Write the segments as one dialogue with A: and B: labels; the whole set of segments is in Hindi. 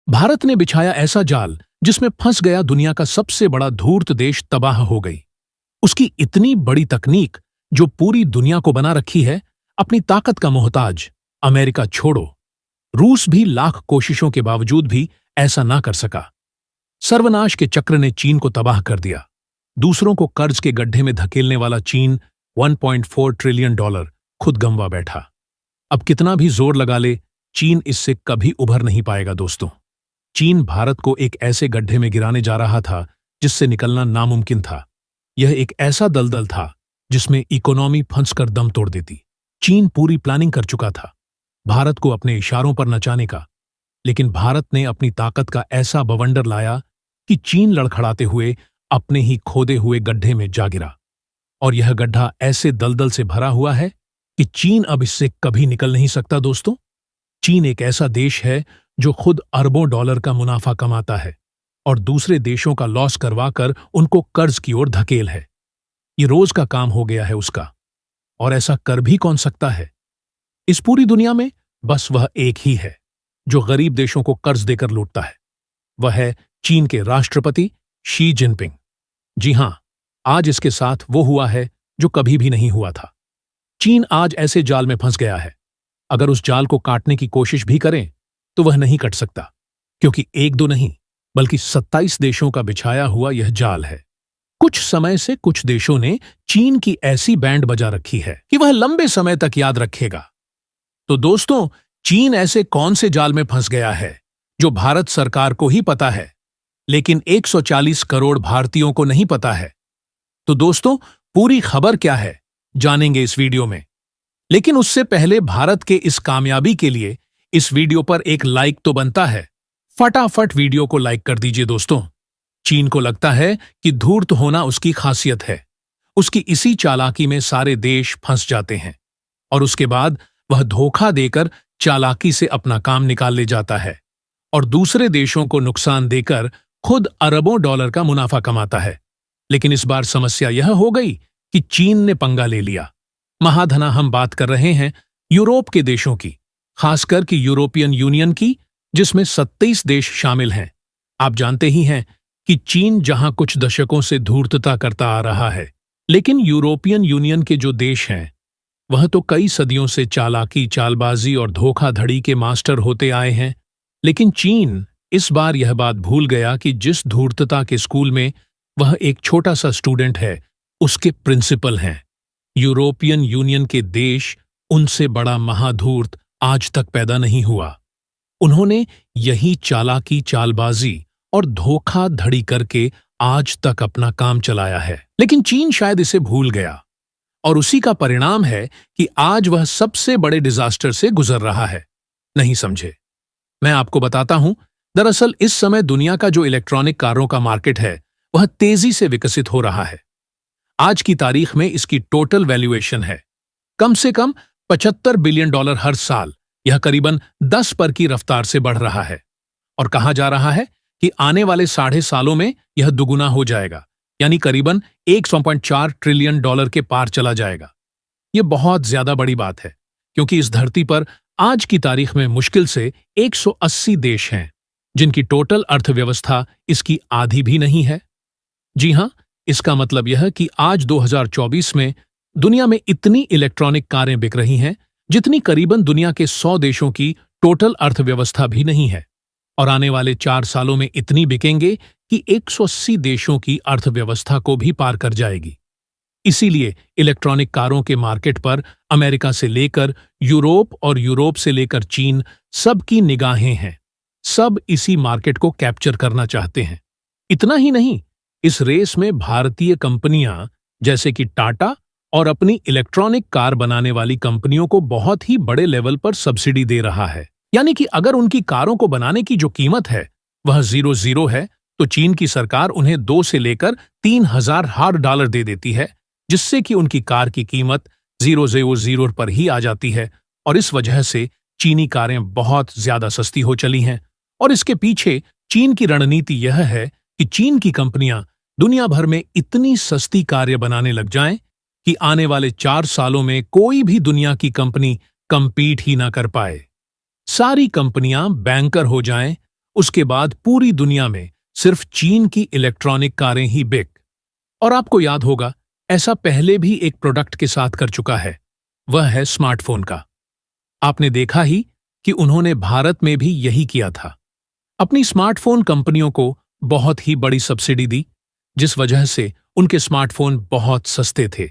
A: भारत ने बिछाया ऐसा जाल जिसमें फंस गया दुनिया का सबसे बड़ा धूर्त देश तबाह हो गई। उसकी इतनी बड़ी तकनीक जो पूरी दुनिया को बना रखी है, अपनी ताकत का मोहताज अमेरिका छोड़ो, रूस भी लाख कोशिशों के बावजूद भी ऐसा ना कर सका। सर्वनाश के चक्र ने चीन को तबाह कर दिया। दूसरों को कर्ज के गड्ढे में धकेलने वाला चीन 1.4 ट्रिलियन डॉलर खुद गंवा बैठा। अब कितना भी जोर लगा ले, चीन इससे कभी उभर नहीं पाएगा दोस्तों। चीन भारत को एक ऐसे गड्ढे में गिराने जा रहा था जिससे निकलना नामुमकिन था। यह एक ऐसा दलदल था जिसमें इकोनॉमी फंसकर दम तोड़ देती। चीन पूरी प्लानिंग कर चुका था भारत को अपने इशारों पर नचाने का, लेकिन भारत ने अपनी ताकत का ऐसा बवंडर लाया कि चीन लड़खड़ाते हुए अपने ही खोदे हुए गड्ढे में जा गिरा। और यह गड्ढा ऐसे दलदल से भरा हुआ है कि चीन अब इससे कभी निकल नहीं सकता दोस्तों। चीन एक ऐसा देश है जो खुद अरबों डॉलर का मुनाफा कमाता है और दूसरे देशों का लॉस करवाकर उनको कर्ज की ओर धकेल है। ये रोज का काम हो गया है उसका। और ऐसा कर भी कौन सकता है? इस पूरी दुनिया में बस वह एक ही है जो गरीब देशों को कर्ज देकर लूटता है। वह है चीन के राष्ट्रपति शी जिनपिंग। जी हां, आज इसके साथ वो हुआ है जो कभी भी नहीं हुआ था। चीन आज ऐसे जाल में फंस गया है, अगर उस जाल को काटने की कोशिश भी करें तो वह नहीं कट सकता, क्योंकि एक दो नहीं बल्कि 27 देशों का बिछाया हुआ यह जाल है। कुछ समय से कुछ देशों ने चीन की ऐसी बैंड बजा रखी है कि वह लंबे समय तक याद रखेगा। तो दोस्तों, चीन ऐसे कौन से जाल में फंस गया है जो भारत सरकार को ही पता है, लेकिन 140 करोड़ भारतीयों को नहीं पता है? तो दोस्तों, पूरी खबर क्या है जानेंगे इस वीडियो में। लेकिन उससे पहले भारत के इस कामयाबी के लिए इस वीडियो पर एक लाइक तो बनता है। फटाफट वीडियो को लाइक कर दीजिए दोस्तों। चीन को लगता है कि धूर्त होना उसकी खासियत है। उसकी इसी चालाकी में सारे देश फंस जाते हैं और उसके बाद वह धोखा देकर चालाकी से अपना काम निकाल ले जाता है और दूसरे देशों को नुकसान देकर खुद अरबों डॉलर का मुनाफा कमाता है। लेकिन इस बार समस्या यह हो गई कि चीन ने पंगा ले लिया। महाधना हम बात कर रहे हैं यूरोप के देशों की, खासकर कि यूरोपियन यूनियन की, जिसमें 27 देश शामिल हैं। आप जानते ही हैं कि चीन जहां कुछ दशकों से धूर्तता करता आ रहा है, लेकिन यूरोपियन यूनियन के जो देश हैं वह तो कई सदियों से चालाकी, चालबाजी और धोखाधड़ी के मास्टर होते आए हैं। लेकिन चीन इस बार यह बात भूल गया कि जिस धूर्तता के स्कूल में वह एक छोटा सा स्टूडेंट है, उसके प्रिंसिपल हैं। यूरोपियन यूनियन के देश उनसे बड़ा महाधूर्त आज तक पैदा नहीं हुआ। उन्होंने यही चालाकी, चालबाजी और धोखाधड़ी करके आज तक अपना काम चलाया है। लेकिन चीन शायद इसे भूल गया और उसी का परिणाम है कि आज वह सबसे बड़े डिजास्टर से गुजर रहा है। नहीं समझे? मैं आपको बताता हूं। दरअसल इस समय दुनिया का जो इलेक्ट्रॉनिक कारों का मार्केट है वह तेजी से विकसित हो रहा है। आज की तारीख में इसकी टोटल वैल्यूएशन है कम से कम 75 बिलियन डॉलर हर साल। यह करीबन 10 पर की रफ्तार से बढ़ रहा है और कहा जा रहा है कि आने वाले 6.5 सालों में यह दुगुना हो जाएगा, यानी करीबन 100.4 ट्रिलियन डॉलर के पार चला जाएगा। यह बहुत ज्यादा बड़ी बात है, क्योंकि इस धरती पर आज की तारीख में मुश्किल से 180 देश हैं जिनकी टोटल अर्थव्यवस्था इसकी आधी भी नहीं है। जी हां, इसका मतलब यह कि आज 2024 में दुनिया में इतनी इलेक्ट्रॉनिक कारें बिक रही हैं जितनी करीबन दुनिया के 100 देशों की टोटल अर्थव्यवस्था भी नहीं है, और आने वाले 4 सालों में इतनी बिकेंगे कि 180 देशों की अर्थव्यवस्था को भी पार कर जाएगी। इसीलिए इलेक्ट्रॉनिक कारों के मार्केट पर अमेरिका से लेकर यूरोप और यूरोप से लेकर चीन सबकी निगाहें हैं। सब इसी मार्केट को कैप्चर करना चाहते हैं। इतना ही नहीं, इस रेस में भारतीय कंपनियां जैसे कि टाटा और अपनी इलेक्ट्रॉनिक कार बनाने वाली कंपनियों को बहुत ही बड़े लेवल पर सब्सिडी दे रहा है। यानी कि अगर उनकी कारों को बनाने की जो कीमत है वह 0 है, तो चीन की सरकार उन्हें 2 से लेकर 3,000 हार्ड डॉलर दे देती है, जिससे कि उनकी कार की कीमत 000 पर ही आ जाती है। और इस वजह से चीनी कारें बहुत ज्यादा सस्ती हो चली हैं। और इसके पीछे चीन की रणनीति यह है कि चीन की कंपनियां दुनिया भर में इतनी सस्ती कारें बनाने लग जाएं कि आने वाले 4 सालों में कोई भी दुनिया की कंपनी कंपीट ही ना कर पाए। सारी कंपनियां बैंकर हो जाएं उसके बाद पूरी दुनिया में सिर्फ चीन की इलेक्ट्रॉनिक कारें ही बिक। और आपको याद होगा, ऐसा पहले भी एक प्रोडक्ट के साथ कर चुका है, वह है स्मार्टफोन का। आपने देखा ही कि उन्होंने भारत में भी यही किया था। अपनी स्मार्टफोन कंपनियों को बहुत ही बड़ी सब्सिडी दी, जिस वजह से उनके स्मार्टफोन बहुत सस्ते थे।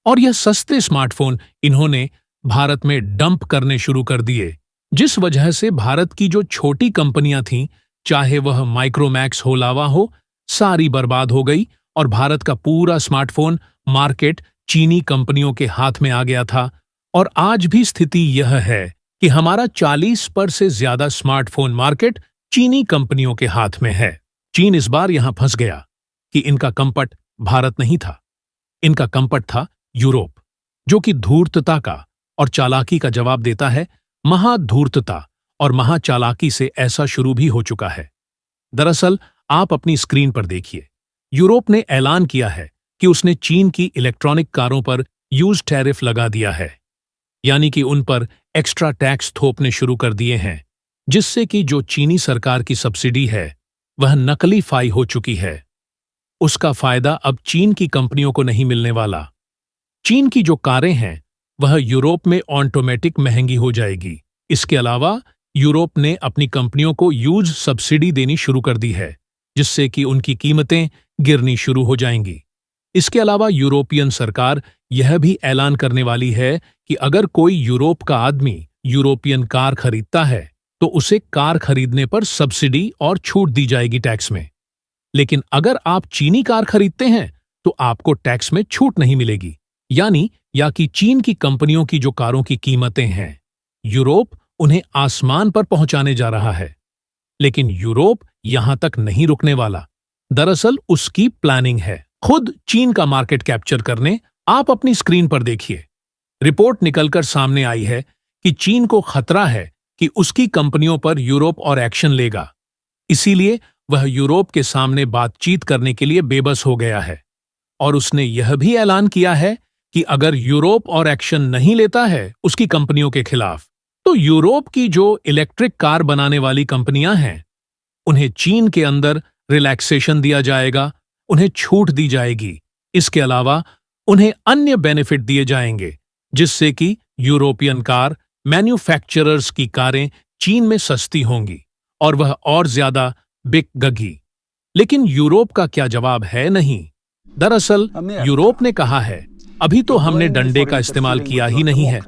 A: और यह सस्ते स्मार्टफोन इन्होंने भारत में डंप करने शुरू कर दिए, जिस वजह से भारत की जो छोटी कंपनियां थीं, चाहे वह माइक्रोमैक्स हो, लावा हो, सारी बर्बाद हो गई और भारत का पूरा स्मार्टफोन मार्केट चीनी कंपनियों के हाथ में आ गया था। और आज भी स्थिति यह है कि हमारा 40% से ज्यादा स्मार्टफोन मार्केट चीनी कंपनियों के हाथ में है। चीन इस बार यहां फंस गया कि इनका कंपट भारत नहीं था, इनका कंपट था यूरोप, जो कि धूर्तता का और चालाकी का जवाब देता है। महाधूर्तता और महाचालाकी से ऐसा शुरू भी हो चुका है। दरअसल आप अपनी स्क्रीन पर देखिए, यूरोप ने ऐलान किया है कि उसने चीन की इलेक्ट्रॉनिक कारों पर यूज टैरिफ लगा दिया है, यानी कि उन पर एक्स्ट्रा टैक्स थोपने शुरू कर दिए हैं, जिससे कि जो चीनी सरकार की सब्सिडी है वह नकली फाई हो चुकी है। उसका फायदा अब चीन की कंपनियों को नहीं मिलने वाला। चीन की जो कारें हैं वह यूरोप में ऑटोमेटिक महंगी हो जाएगी। इसके अलावा यूरोप ने अपनी कंपनियों को यूज सब्सिडी देनी शुरू कर दी है, जिससे कि उनकी कीमतें गिरनी शुरू हो जाएंगी। इसके अलावा यूरोपियन सरकार यह भी ऐलान करने वाली है कि अगर कोई यूरोप का आदमी यूरोपियन कार खरीदता है तो उसे कार खरीदने पर सब्सिडी और छूट दी जाएगी टैक्स में। लेकिन अगर आप चीनी कार खरीदते हैं तो आपको टैक्स में छूट नहीं मिलेगी। यानी या कि चीन की कंपनियों की जो कारों की कीमतें हैं, यूरोप उन्हें आसमान पर पहुंचाने जा रहा है। लेकिन यूरोप यहां तक नहीं रुकने वाला। दरअसल उसकी प्लानिंग है खुद चीन का मार्केट कैप्चर करने। आप अपनी स्क्रीन पर देखिए, रिपोर्ट निकलकर सामने आई है कि चीन को खतरा है कि उसकी कंपनियों पर यूरोप और एक्शन लेगा। इसीलिए वह यूरोप के सामने बातचीत करने के लिए बेबस हो गया है और उसने यह भी ऐलान किया है कि अगर यूरोप और एक्शन नहीं लेता है उसकी कंपनियों के खिलाफ, तो यूरोप की जो इलेक्ट्रिक कार बनाने वाली कंपनियां हैं उन्हें चीन के अंदर रिलैक्सेशन दिया जाएगा, उन्हें छूट दी जाएगी। इसके अलावा उन्हें अन्य बेनिफिट दिए जाएंगे, जिससे कि यूरोपियन कार मैन्युफैक्चरर्स की कारें चीन में सस्ती होंगी और वह और ज्यादा बिकेगी। लेकिन यूरोप का क्या जवाब है? नहीं। दरअसल यूरोप ने कहा है, अभी तो हमने डंडे का इस्तेमाल किया ही नहीं है,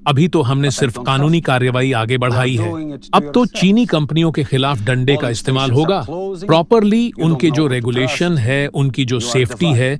A: अभी तो हमने सिर्फ कानूनी कार्रवाई आगे बढ़ाई है। अब तो चीनी कंपनियों के खिलाफ डंडे का इस्तेमाल होगा। प्रॉपरली उनके जो रेगुलेशन है, उनकी जो सेफ्टी है,